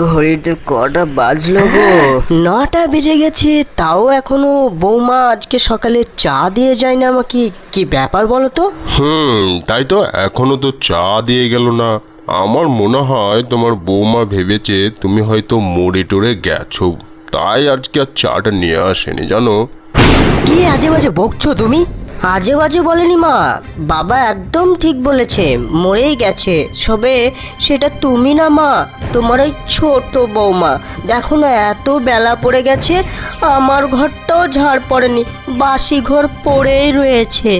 ঘড়িতে কটা বাজলো গো? 9টা বেজে গেছে, তাও এখনো বৌমা আজকে সকালে চা দিয়ে যায় না আমাকে। কি ব্যাপার বলো তো? তাই তো, এখনো তো চা দিয়ে গেল না। আমার মনে হয় তোমার বৌমা ভেবেছে তুমি হয়তো মরে টরে গেছো, তাই আজকে আর চাটা নিয়ে আসেনি, জানো। কি আজে বাজে বকছো তুমি? আজে বাজে বলেনি মা, বাবা একদম ঠিক বলেছে, মরেই গেছে। সবে সেটা তুমি না মা, তোমার ওই ছোট বৌমা। দেখো না, এত বেলা পড়ে গেছে, আমার ঘরটাও ঝাড় পড়েনি, বাসি ঘর পড়েই রয়েছে।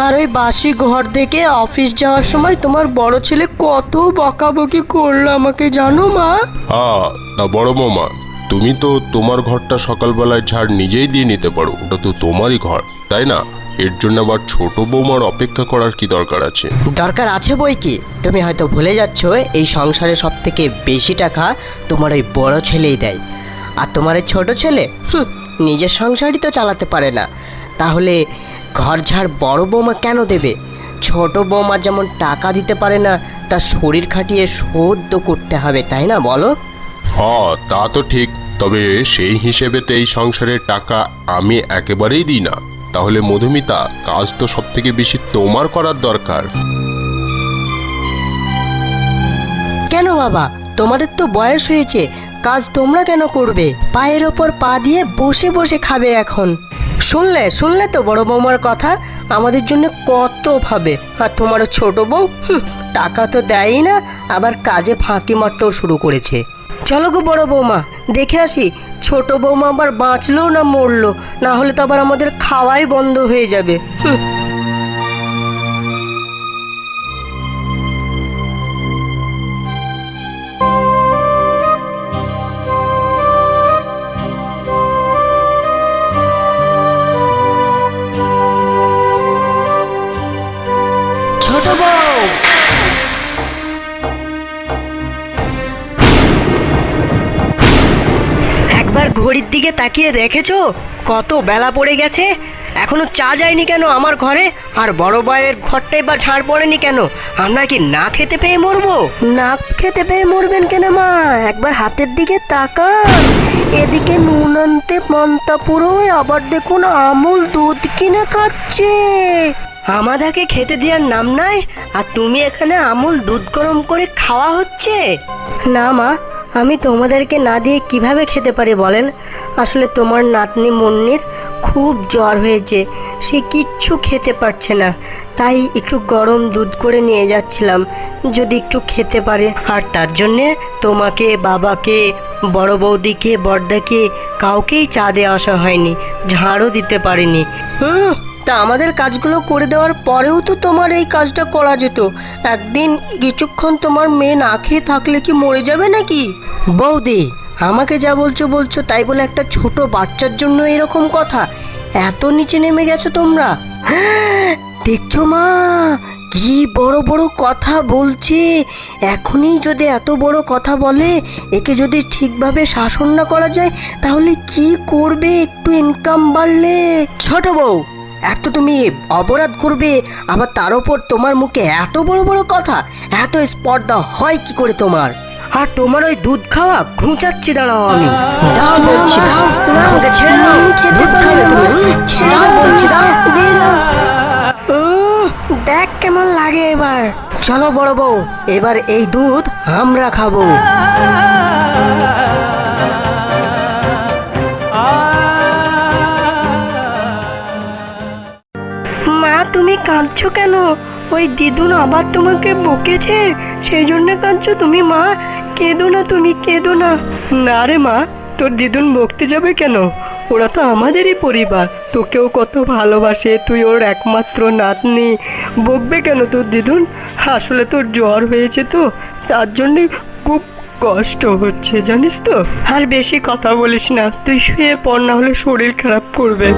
আর ওই বাসি ঘর থেকে অফিস যাওয়ার সময় তোমার বড় ছেলে কত বকাবকি করলো আমাকে, জানো মা? না বড় বৌমা, তুমি তো তোমার ঘরটা সকালবেলায় ঝাড় নিজেই দিয়ে নিতে পারো, ওটা তো তোমারই ঘর, তাই না? এর জন্য আবার ছোট বৌমার অপেক্ষা করার কি দরকার আছে? দরকার আছে বই কি, তুমি হয়তো ভুলে যাচ্ছ এই সংসারে সব থেকে বেশি টাকা তোমার ওই বড় ছেলেই দেয়। আর তোমার এই ছোট ছেলে নিজের সংসারই তো চালাতে পারে না, তাহলে ঘর ঝাড় বড় বৌমা কেন দেবে? ছোট বৌমা যেমন টাকা দিতে পারে না, তার শরীর খাটিয়ে শোধ করতে হবে, তাই না বলো? তা তো ঠিক, তবে সেই হিসেবেতে এই সংসারের টাকা আমি একেবারেই দিই না। তাহলে মধুমিতা, কাজ তো সব থেকে বেশি তোমার করার দরকার। কেন বাবা, তোমাদের তো বয়স হয়েছে, কাজ তোমরা কেন করবে? পায়ের ওপর পা দিয়ে বসে বসে খাবে এখন। শুনলে তো বড় বৌমার কথা, আমাদের জন্য কত ভাবে। আর তোমার ছোট বউ টাকা তো দেয়ই না, আবার কাজে ফাঁকি মারতেও শুরু করেছে। চলো গো বড় বৌমা, দেখে আসি ছোট বৌমা আবার বাঁচলো না মরলো, না হলে তো আবার আমাদের খাওয়াই বন্ধ হয়ে যাবে। ছোট বউ, একবার ঘড়ির দিকে তাকিয়ে দেখেছো কত বেলা পড়ে গেছে? এখনো চা যায়নি কেন আমার ঘরে? আর বড় বউয়ের ঘরটাই বা ঝাড় পড়েনি কেন? আমরা কি না খেতে পেয়ে মরবো? না খেতে পেয়ে মরবেন কেন মা? একবার হাতের দিকে তাকান, এদিকে নুন আনতে পান্তা পুরোয়, আবার দেখুন আমুল দুধ কিনে খাচ্ছে। আমাদেরকে খেতে দেওয়ার নাম নাই, আর তুমি এখানে আমুল দুধ গরম করে খাওয়া হচ্ছে? না মা, আমি তোমাদেরকে না দিয়ে কিভাবে খেতে পারি বলেন? আসলে তোমার নাতনি মুন্নির খুব জ্বর হয়েছে, সে কিচ্ছু খেতে পারছে না, তাই একটু গরম দুধ করে নিয়ে যাচ্ছিলাম, যদি একটু খেতে পারে। আর তার জন্যে তোমাকে, বাবাকে, বড় বৌদিকে, বড়দাকে কাউকেই চা দিয়ে আসা হয়নি, ঝাড়ও দিতে পারিনি। তা আমাদের কাজগুলো করে দেওয়ার পরেও তো তোমার এই কাজটা করা যেত। একদিন কিছুক্ষণ তোমার মেয়ে না খেয়ে থাকলে কি মরে যাবে নাকি? বৌদি, আমাকে যা বলছো তাই বলে একটা ছোট বাচ্চার জন্য এরকম কথা? এত নিচে নেমে গেছো তোমরা। দেখছো মা, কি বড় বড় কথা বলছে। এখনই যদি এত বড় কথা বলে, একে যদি ঠিকভাবে শাসন না করা যায়, তাহলে কি করবে একটু ইনকাম বাড়লে? ছোট বউ, এত তুমি অপরাধ করবে, আবার তার উপর তোমার মুখে এত বড় বড় কথা, এত স্পর্ধা হয় কি করে তোমার? আর তোমার ওই দুধ খাওয়া ঘুচাচ্ছি, দাঁড়াও আমি। দাও বলছি, দাও, আমাকে ছেড়ে দাও, দুধ খাবে তুমি, দাও বলছি, দাও। দেখ কেমন লাগে এবার। চলো বড় বউ, এবার এই দুধ আমরা খাবো। মা, তুমি কাঁদছো কেন? ওই দিদুন আবার তোমাকে বকেছে, সেই জন্য কাঁদছো তুমি? মা, কেঁদো না তুমি, কেঁদো না। না রে মা, তোর দিদুন বকতে যাবে কেন? ওরা তো আমাদেরই পরিবার, তোকেও কত ভালোবাসে, তুই ওর একমাত্র নাতনি, বকবে কেন তোর দিদুন? আসলে তোর জ্বর হয়েছে তো, তার জন্যে খুব কষ্ট হচ্ছে, জানিস তো। আর বেশি কথা বলিস না, তুই শুয়ে পড়, না হলে শরীর খারাপ করবে।